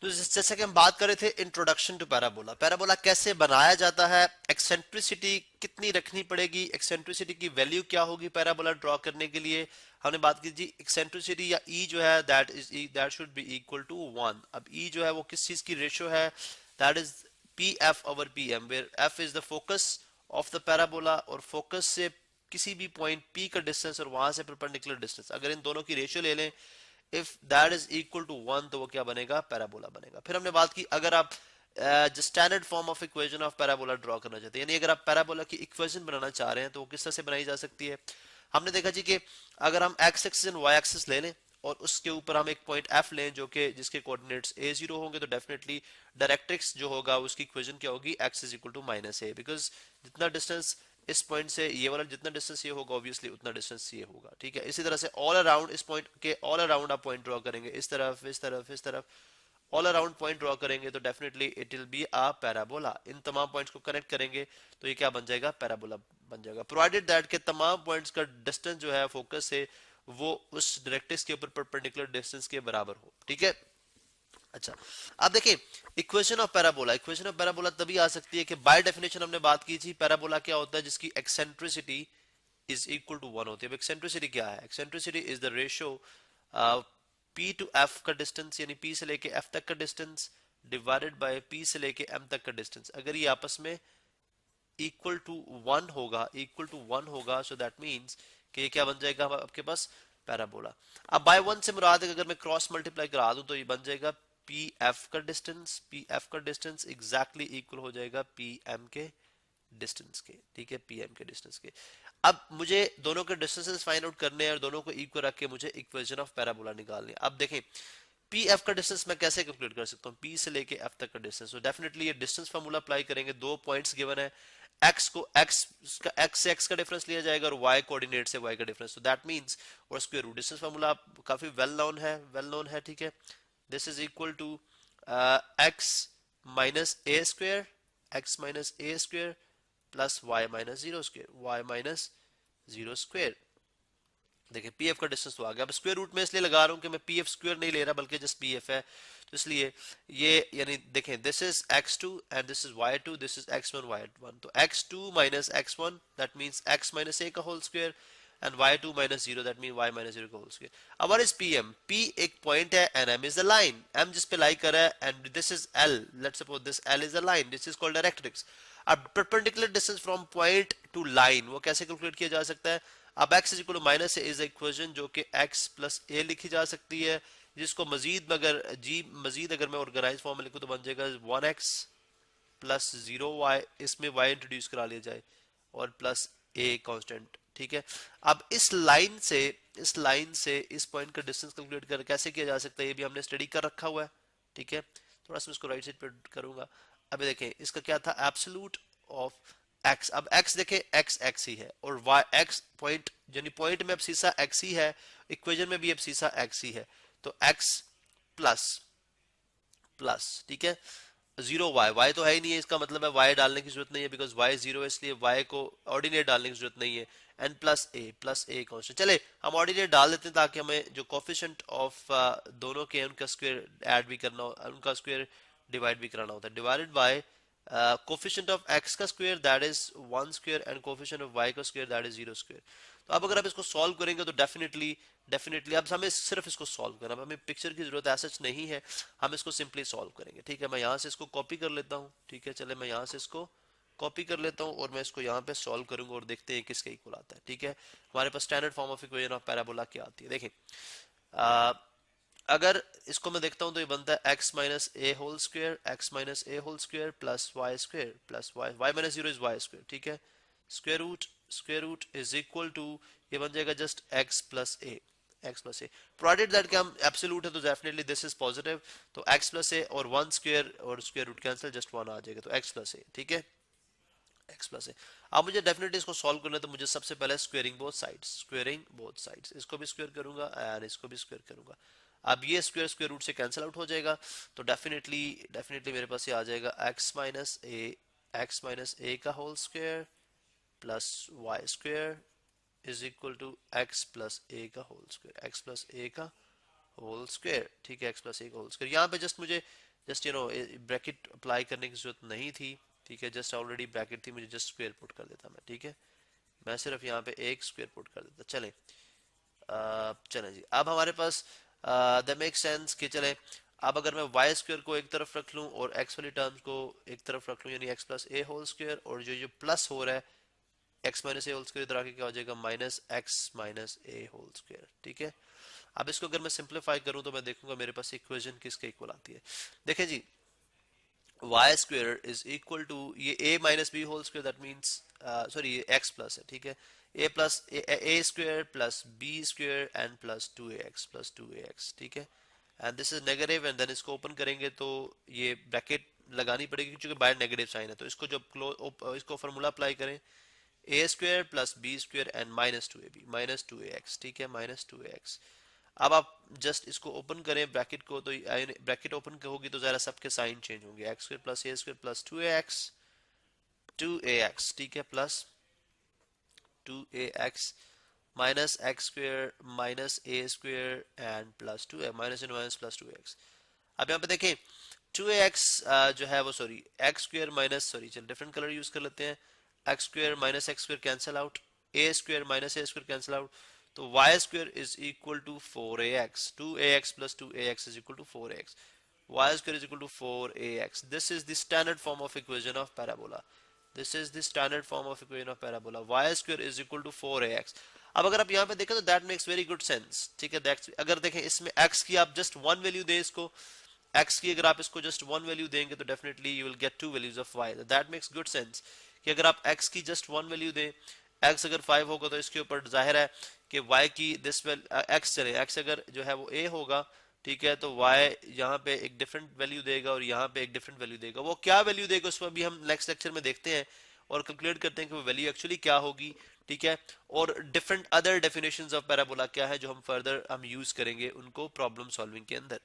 तो जैसे कि हम बात कर रहे थे इंट्रोडक्शन टू पैराबोला, पैराबोला कैसे बनाया जाता है, एक्सेंट्रिसिटी कितनी रखनी पड़ेगी, एक्सेंट्रिसिटी की वैल्यू क्या होगी पैराबोला ड्रॉ करने के लिए। हमने बात की जी एक्सेंट्रिसिटी या ई जो है that should be equal to 1। अब ई जो है वो किस चीज की रेशियो है, that is P F over P M, where F is the focus of the parabola, और फोकस से किसी भी पॉइंट पी का डिस्टेंस और वहां से परपेंडिकुलर डिस्टेंस, अगर इन दोनों की रेशियो ले लें, if that is equal to 1 तो वो क्या बनेगा, पैराबोला बनेगा। फिर हमने बात की अगर आप जो standard form of equation of parabola draw करना चाहते हैं, यानी अगर आप पैराबोला की इक्वेशन बनाना चाह रहे हैं तो वो किस तरह से बनाई जा सकती है। हमने देखा जी कि अगर हम X axis and Y axis ले लें और उसके ऊपर हम एक पॉइंट एफ लें जो कि जिसके कोऑर्डिनेट्स ए जीरो होंगे, तो डेफिनेटली डायरेक्ट्रिक्स जो होगा उसकी इक्वेशन क्या होगी, X is equal to minus A, because जितना डिस्टेंस इस पॉइंट से ये वाला जितना डिस्टेंस ये होगा ऑब्वियसली उतना डिस्टेंस ये होगा, ठीक है। इसी तरह से ऑल अराउंड इस पॉइंट के ऑल अराउंड आप पॉइंट ड्रॉ करेंगे, इस तरफ इस तरफ इस तरफ ऑल अराउंड पॉइंट ड्रॉ करेंगे तो definitely it will be a parabola. इन तमाम पॉइंट्स को कनेक्ट करेंगे तो ये क्या बन जाएगा, पैराबोला बन जाएगा, प्रोवाइडेड दैट के तमाम पॉइंट्स का डिस्टेंस जो है फोकस से वो उस डायरेक्ट्रिक्स के ऊपर परपेंडिकुलर डिस्टेंस के बराबर हो, ठीक है। अच्छा, अब देखिए equation of parabola, equation of parabola तभी आ सकती है कि बाय डेफिनेशन हमने बात की थी पैराबोला क्या होता है, जिसकी एक्सेंट्रिसिटी इज इक्वल टू 1 होती है। अब एक्सेंट्रिसिटी क्या है, eccentricity is the ratio P to F का डिस्टेंस, यानी पी से लेके एफ तक का डिस्टेंस डिवाइडेड बाय पी से लेके एम तक का डिस्टेंस। अगर ये आपस में इक्वल टू 1 होगा, इक्वल टू 1 होगा, सो दैट मींस कि ये क्या बन जाएगा आपके पास, पैराबोला। अब बाय 1 से मुराद है अगर मैं क्रॉस मल्टीप्लाई करा दूं तो ये बन जाएगा पी एफ का डिस्टेंस, पी एफ का डिस्टेंस एग्जैक्टली इक्वल हो जाएगा पी एम के डिस्टेंस के, ठीक है, पी एम के डिस्टेंस के। अब मुझे दोनों के डिस्टेंसेस फाइंड आउट करने हैं और दोनों को इक्वल रख के मुझे इक्वेशन ऑफ पैराबोला निकालनी है। अब देखें पी एफ का डिस्टेंस मैं कैसे कैलकुलेट कर सकता हूँ, पी से लेके एफ तक का डिस्टेंस, तो डेफिनेटली ये डिस्टेंस फार्मूला अप्लाई करेंगे, दो पॉइंट्स गिवन है, एक्स को एक्स से एक्स का डिफरेंस लिया जाएगा और वाई कोऑर्डिनेट से वाई का डिफरेंस, तो दैट मींस और स्क्वायर रूट, डिस्टेंस फार्मूला काफी वेल नोन है, ठीक है। This is equal to X minus A square, X minus A square plus Y minus zero square, Y minus zero square. देखिए P F का distance तो आ गया। अब स्क्वायर रूट में इसलिए लगा रहा हूं कि मैं पी एफ स्क्वायर नहीं ले रहा बल्कि जस्ट पी एफ है, तो इसलिए ये यानी देखें this is x2 and this is y2, this is x1 y1, तो x2 minus x1 that means x minus a का whole square and y2 minus zero that mean y minus zero का whole square. अब what is pm, p एक point है and m is the line, m जिस पे lie कर रहा है, and this is l, let's suppose this l is the line, this is called directrix. अब perpendicular distance from point to line वो कैसे कैलकुलेट किया जा सकता है। अब x is equal to minus is equation जो कि x प्लस a लिखी जा सकती है, जिसको मजीद अगर जी मजीद अगर मैं ऑर्गेनाइज फॉर्म में लिखूं तो बन जाएगा 1x प्लस 0y, इसमें y इंट्रोड्यूस करा लिया जाए और प्लस a कांस्टेंट, ठीक है। अब इस लाइन से इस पॉइंट का डिस्टेंस कैलकुलेट कर कैसे किया जा सकता है, ये भी हमने स्टडी कर रखा हुआ है, ठीक है। थोड़ा सा इसको राइट साइड पे करूंगा। अभी देखें इसका क्या था, एब्सोल्यूट ऑफ x। अब x देखें x x ही है और y x पॉइंट यानी पॉइंट में अब सीसा x ही है, इक्वेशन में भी अब सीसा x ही है, तो x प्लस प्लस, ठीक है, जीरो वाई, वाई तो है ही नहीं है, इसका मतलब है वाई डालने की जरूरत नहीं है बिकॉज वाई जीरो है, इसलिए वाई को ऑर्डिनेट डालने की जरूरत नहीं है, एन प्लस ए कांस्टेंट। चले हम ऑर्डिनेट डाल देते हैं ताकि हमें जो कोफिशिएंट ऑफ दोनों के उनका स्क्वायर ऐड भी करना हो, उनका स्क्वायर डिवाइड भी कराना होता है, divided by coefficient of X का square that is 1 square and coefficient of Y का स्क्वायर दैट इज 0 स्क्वायर। तो अब अगर आप इसको सॉल्व करेंगे तो डेफिनेटली अब हमें सिर्फ इसको सॉल्व करना, हमें पिक्चर की जरूरत ऐसा नहीं है, हम इसको सिंपली सॉल्व करेंगे, ठीक है। मैं यहाँ से इसको कॉपी कर लेता हूँ, ठीक है, चले मैं यहाँ से इसको कॉपी कर लेता हूँ और मैं इसको यहाँ पे सॉल्व करूंगा और देखते हैं किसके इक्वल आता है, ठीक है। हमारे पास standard form of equation of parabola क्या आती है, देखें अगर इसको मैं देखता हूं तो ये बनता है x minus A whole square, X minus A whole square plus Y square plus Y, Y minus zero is Y square, ठीक है। Square root is equal to ये बन जाएगा just x plus A, x plus A, provided that कि हम absolute है तो definitely this is positive, तो x प्लस ए और 1 स्क्वायर और स्क्वायर रूट कैंसिल जस्ट 1 आ जाएगा, तो x प्लस ए, ठीक है, x प्लस ए। अब मुझे डेफिनेटली इसको सॉल्व करना है तो मुझे सबसे पहले स्क्वेयरिंग बोथ साइड्स, इसको भी स्क्वायर करूंगा एंड इसको भी स्क्वायर करूंगा। अब ये स्क्वायर रूट से कैंसिल आउट हो जाएगा, तो डेफिनेटली मेरे पास ये आ जाएगा एक्स माइनस ए का whole square plus Y square is equal to X plus A का whole square, X plus A का होल स्क्वायर, ठीक है, X plus A whole square. यहाँ पे जस्ट मुझे जस्ट ब्रैकेट अप्लाई करने की जरूरत नहीं थी, ठीक है, जस्ट ऑलरेडी ब्रैकेट थी, मुझे जस्ट स्क्वायर पुट कर देता मैं, ठीक है, मैं सिर्फ यहाँ पे एक स्क्वायर पुट कर देता। चले चले जी, अब हमारे पास दैट मेक सेंस कि चले अब अगर मैं वाई स्क्वायर को एक तरफ रख लूं और एक्स वाली टर्म्स को एक तरफ रख लूं, यानी x plus A whole square, और जो जो प्लस हो रहा है x minus A whole square, इधर आके क्या हो जाएगा minus x minus A whole square, ठीक है। अब इसको अगर मैं सिंप्लीफाई करूं तो मैं देखूंगा मेरे पास इक्वेशन किसके इक्वल आती है। देखिए जी, Y square is equal to ये A minus B whole square, that means sorry ये एक्स प्लस है, ठीक है, A plus A square plus B square and plus two A X plus two A X, ठीक है, and this is negative, and then इसको open करेंगे तो ये ब्रैकेट लगानी पड़ेगी क्योंकि बाहर नेगेटिव साइन है, तो इसको जब इसको फॉर्मूला अप्लाई करें, A square plus B square and minus two A B minus two A X, ठीक है, माइनस टू ए एक्स। अब आप जस्ट इसको ओपन करें ब्रैकेट को, तो ब्रैकेट ओपन होगी तो जरा सबके साइन चेंज होंगे, x square plus A square plus two A X, ठीक है, plus two A x minus X square minus A square and plus two A minus in minus plus two x. अब यहाँ पे देखें to A x जो है वो sorry X square minus sorry चल डिफरेंट कलर यूज कर लेते हैं, X square minus X square cancel out, A square minus A square cancel out, तो Y square is equal to 4ax, 2ax plus 2ax is equal to 4ax, y square is equal to 4ax. This is the standard form of equation of parabola. This is the standard form of equation of parabola. Y square is equal to 4ax. अब अगर आप यहाँ पे देखें तो that makes very good sense, ठीक है, अगर देखें इसमें x की आप just one value दें इसको, x की अगर आप इसको just one value देंगे तो definitely you will get two values of y. That makes good sense कि अगर आप x की just one value दें, x अगर 5 होगा तो इसके ऊपर जाहिर है कि y की दिस x चले, x अगर जो है वो a होगा, ठीक है, तो y यहाँ पे एक डिफरेंट वैल्यू देगा और यहाँ पे एक डिफरेंट वैल्यू देगा, वो क्या वैल्यू देगा उस पर भी हम नेक्स्ट लेक्चर में देखते हैं और कैलकुलेट करते हैं कि वो वैल्यू एक्चुअली क्या होगी, ठीक है, और different other definitions of parabola क्या है जो हम फर्दर हम यूज करेंगे उनको प्रॉब्लम सॉल्विंग के अंदर।